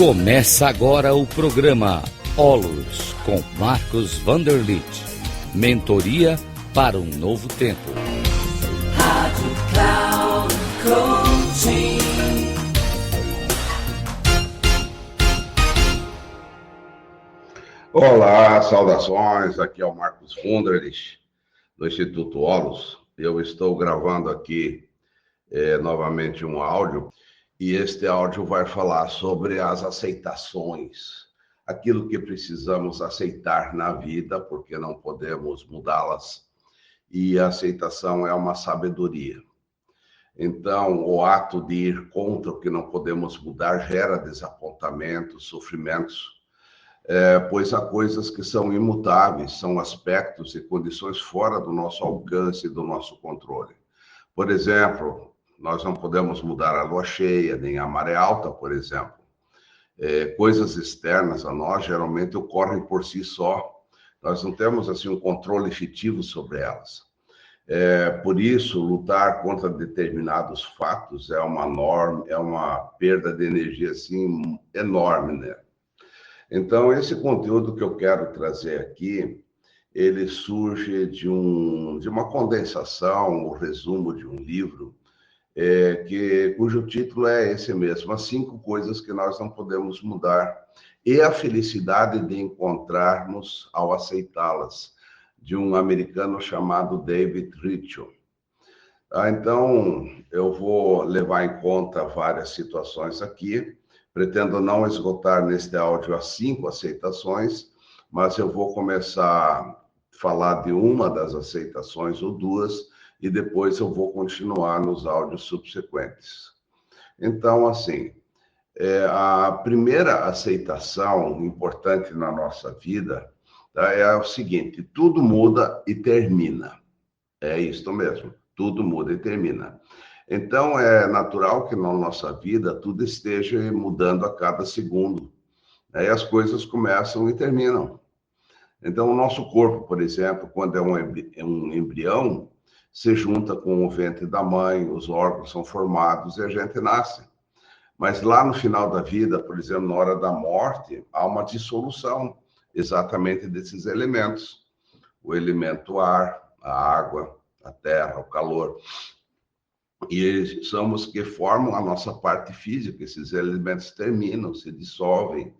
Começa agora o programa Olus com Marcos Vanderlit. Mentoria para um novo tempo. Rádio Cloud Coaching. Olá, saudações. Aqui é o Marcos Vanderlit, do Instituto Olus. Eu estou gravando aqui novamente um áudio. E este áudio vai falar sobre as aceitações, aquilo que precisamos aceitar na vida, porque não podemos mudá-las. E a aceitação é uma sabedoria. Então, o ato de ir contra o que não podemos mudar gera desapontamentos, sofrimentos, pois há coisas que são imutáveis, são aspectos e condições fora do nosso alcance e do nosso controle. Por exemplo, nós não podemos mudar a lua cheia, nem a maré alta, por exemplo. Coisas externas a nós geralmente ocorrem por si só. Nós não temos assim um controle efetivo sobre elas. Por isso, lutar contra determinados fatos é uma perda de energia assim enorme, né? Então, esse conteúdo que eu quero trazer aqui, ele surge de uma condensação, o resumo de um livro, cujo título é esse mesmo, As 5 Coisas que Nós Não Podemos Mudar e a Felicidade de Encontrarmos ao Aceitá-las, de um americano chamado David Ritchell. Então, eu vou levar em conta várias situações aqui, pretendo não esgotar neste áudio as 5 aceitações, mas eu vou começar a falar de uma das aceitações ou duas, e depois eu vou continuar nos áudios subsequentes. Então, assim, a primeira aceitação importante na nossa vida, tá, é o seguinte: tudo muda e termina. É isso mesmo, tudo muda e termina. Então, é natural que na nossa vida tudo esteja mudando a cada segundo. Aí as coisas começam e terminam. Então, o nosso corpo, por exemplo, quando é um embrião, se junta com o ventre da mãe, os órgãos são formados e a gente nasce. Mas lá no final da vida, por exemplo, na hora da morte, há uma dissolução exatamente desses elementos. O elemento ar, a água, a terra, o calor. E são os que formam a nossa parte física. Esses elementos terminam, se dissolvem.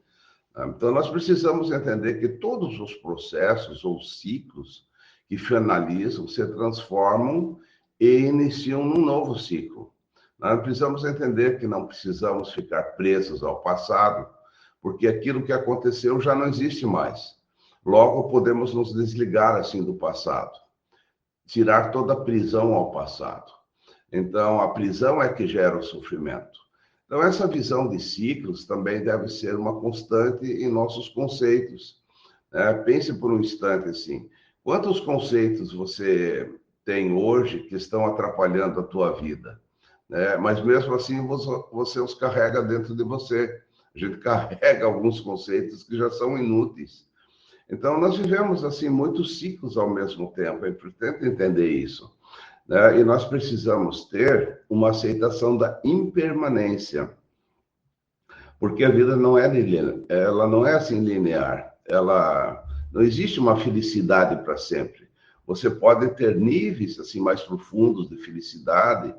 Então, nós precisamos entender que todos os processos ou ciclos que finalizam, se transformam e iniciam num novo ciclo. Nós precisamos entender que não precisamos ficar presos ao passado, porque aquilo que aconteceu já não existe mais. Logo, podemos nos desligar assim do passado, tirar toda a prisão ao passado. Então, a prisão é que gera o sofrimento. Então, essa visão de ciclos também deve ser uma constante em nossos conceitos. Pense por um instante assim, quantos conceitos você tem hoje que estão atrapalhando a tua vida? Mas mesmo assim você os carrega dentro de você. A gente carrega alguns conceitos que já são inúteis. Então, nós vivemos assim muitos ciclos ao mesmo tempo. É importante entender isso. E nós precisamos ter uma aceitação da impermanência. Porque a vida não é linear, ela não é assim linear. Não existe uma felicidade para sempre. Você pode ter níveis assim mais profundos de felicidade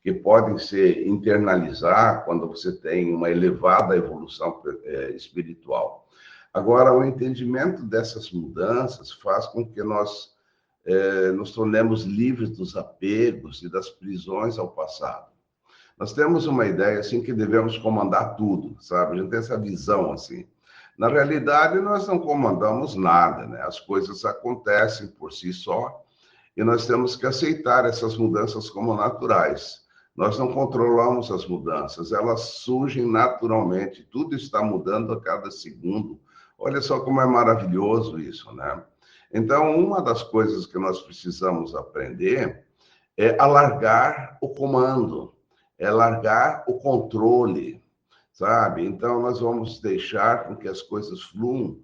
que podem se internalizar quando você tem uma elevada evolução espiritual. Agora, o entendimento dessas mudanças faz com que nós nos tornemos livres dos apegos e das prisões ao passado. Nós temos uma ideia assim que devemos comandar tudo, sabe? A gente tem essa visão assim. Na realidade, nós não comandamos nada, né? As coisas acontecem por si só e nós temos que aceitar essas mudanças como naturais. Nós não controlamos as mudanças, elas surgem naturalmente, tudo está mudando a cada segundo. Olha só como é maravilhoso isso, né? Então, uma das coisas que nós precisamos aprender é alargar o comando, é largar o controle, sabe? Então, nós vamos deixar com que as coisas fluam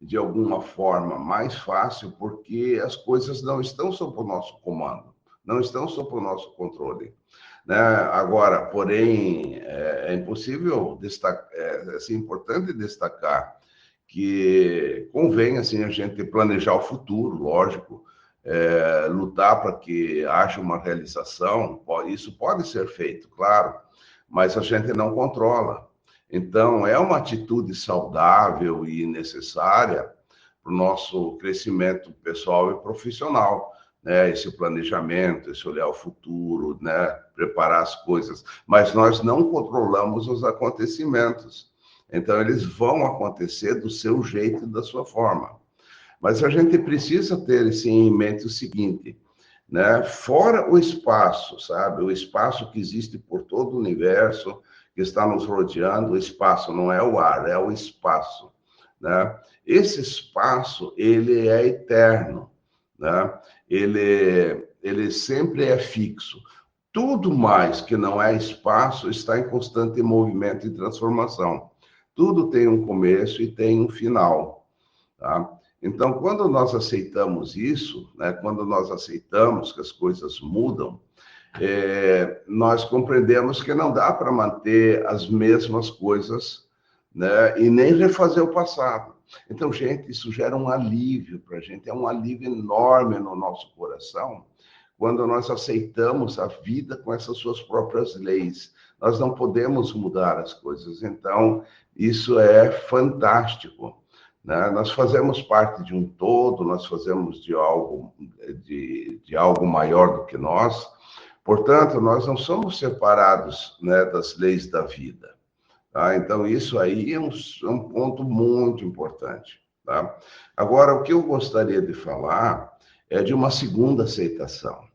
de alguma forma mais fácil, porque as coisas não estão sob o nosso comando, não estão sob o nosso controle. né? Agora, porém, é impossível destacar, assim, importante destacar que convém assim a gente planejar o futuro, lógico, lutar para que haja uma realização. Isso pode ser feito, claro, mas a gente não controla. Então, é uma atitude saudável e necessária para o nosso crescimento pessoal e profissional, né? Esse planejamento, esse olhar ao futuro, né? Preparar as coisas. Mas nós não controlamos os acontecimentos. Então, eles vão acontecer do seu jeito e da sua forma. Mas a gente precisa ter assim, em mente o seguinte, né? Fora o espaço, sabe? O espaço que existe por todo o universo, que está nos rodeando, o espaço não é o ar, é o espaço, né? Esse espaço, ele é eterno, né? Ele sempre é fixo. Tudo mais que não é espaço está em constante movimento e transformação. Tudo tem um começo e tem um final, tá? Então, quando nós aceitamos isso, né, quando nós aceitamos que as coisas mudam, nós compreendemos que não dá para manter as mesmas coisas, né, e nem refazer o passado. Então, gente, isso gera um alívio para a gente, é um alívio enorme no nosso coração, quando nós aceitamos a vida com essas suas próprias leis. Nós não podemos mudar as coisas, então, isso é fantástico, né? Nós fazemos parte de um todo, nós fazemos de algo maior do que nós, portanto, nós não somos separados, né, das leis da vida. Tá? Então, isso aí é um ponto muito importante. Tá? Agora, o que eu gostaria de falar é de uma segunda aceitação.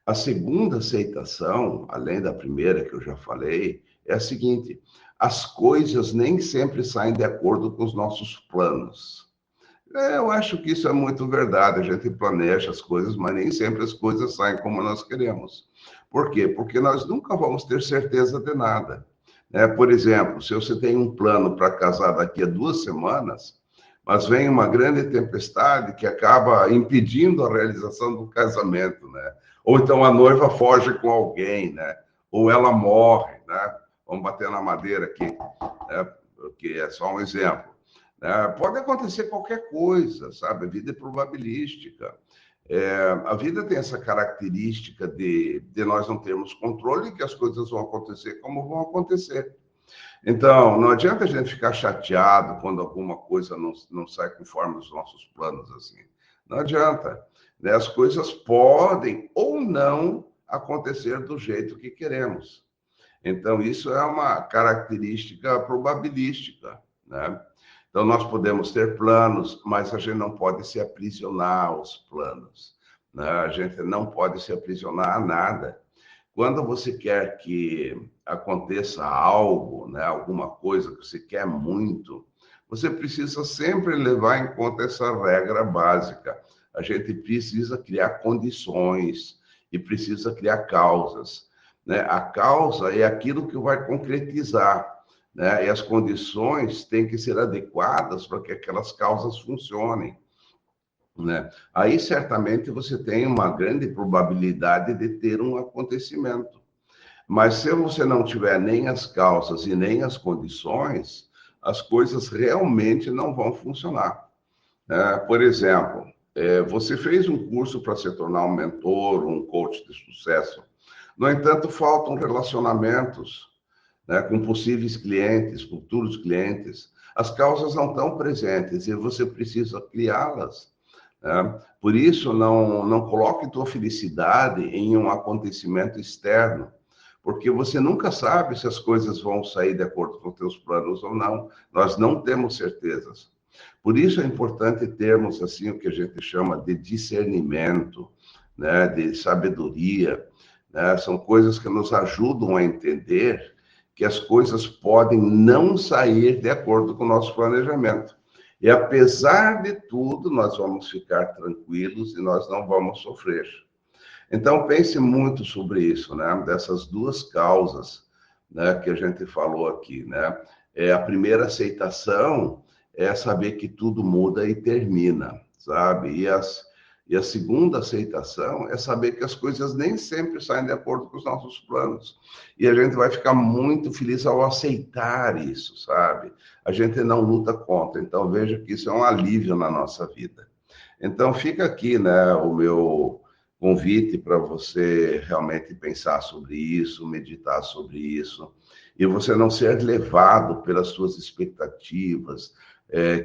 A segunda aceitação, além da primeira que eu já falei, é a seguinte: as coisas nem sempre saem de acordo com os nossos planos. Eu acho que isso é muito verdade. A gente planeja as coisas, mas nem sempre as coisas saem como nós queremos. Por quê? Porque nós nunca vamos ter certeza de nada. Por exemplo, se você tem um plano para casar daqui a 2 semanas, mas vem uma grande tempestade que acaba impedindo a realização do casamento, né? Ou então a noiva foge com alguém, né? Ou ela morre, né? Vamos bater na madeira aqui, né? Porque é só um exemplo. Pode acontecer qualquer coisa, sabe? A vida é probabilística. A vida tem essa característica de nós não termos controle, que as coisas vão acontecer como vão acontecer. Então, não adianta a gente ficar chateado quando alguma coisa não sai conforme os nossos planos, assim. Não adianta, né? As coisas podem ou não acontecer do jeito que queremos. Então, isso é uma característica probabilística, né? Então, nós podemos ter planos, mas a gente não pode se aprisionar aos planos, né? A gente não pode se aprisionar a nada. Quando você quer que aconteça algo, né, alguma coisa que você quer muito, você precisa sempre levar em conta essa regra básica. A gente precisa criar condições e precisa criar causas, né? A causa é aquilo que vai concretizar, né? E as condições têm que ser adequadas para que aquelas causas funcionem, né? Aí certamente você tem uma grande probabilidade de ter um acontecimento. Mas se você não tiver nem as causas e nem as condições, as coisas realmente não vão funcionar. Por exemplo, você fez um curso para se tornar um mentor, um coach de sucesso. No entanto, faltam relacionamentos, né, com possíveis clientes, futuros clientes. As causas não estão presentes e você precisa criá-las. Por isso, não coloque tua felicidade em um acontecimento externo, porque você nunca sabe se as coisas vão sair de acordo com os teus planos ou não. Nós não temos certezas. Por isso é importante termos assim o que a gente chama de discernimento, né, de sabedoria, né? São coisas que nos ajudam a entender que as coisas podem não sair de acordo com o nosso planejamento. E apesar de tudo, nós vamos ficar tranquilos e nós não vamos sofrer. Então, pense muito sobre isso, né? Dessas duas causas, né, que a gente falou aqui, né? A primeira aceitação é saber que tudo muda e termina, sabe? E a segunda aceitação é saber que as coisas nem sempre saem de acordo com os nossos planos. E a gente vai ficar muito feliz ao aceitar isso, sabe? A gente não luta contra. Então, veja que isso é um alívio na nossa vida. Então, fica aqui, né, o meu convite para você realmente pensar sobre isso, meditar sobre isso, e você não ser levado pelas suas expectativas,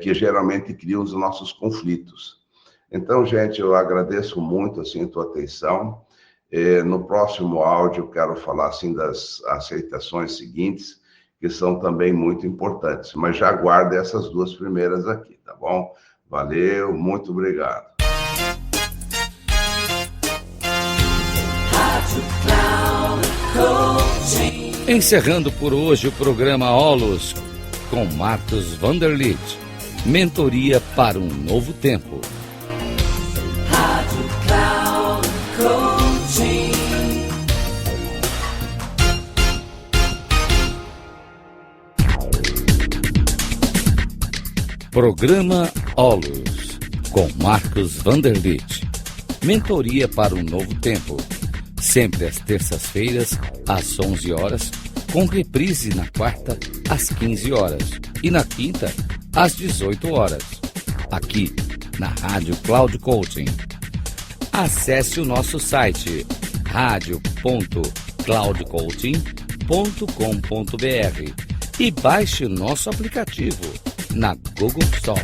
que geralmente criam os nossos conflitos. Então, gente, eu agradeço muito, assim, a tua atenção. No próximo áudio, eu quero falar, assim, das aceitações seguintes, que são também muito importantes. Mas já aguarde essas duas primeiras aqui, tá bom? Valeu, muito obrigado. Encerrando por hoje o programa Olos, com Marcos Vanderlit. Mentoria para um novo tempo. Programa Olos, com Marcos Vanderlit. Mentoria para um novo tempo. Sempre às terças-feiras, às 11 horas, com reprise na quarta, às 15 horas. E na quinta, às 18 horas. Aqui, na Rádio Cloud Coaching. Acesse o nosso site, radio.cloudcoaching.com.br e baixe o nosso aplicativo na Google Store.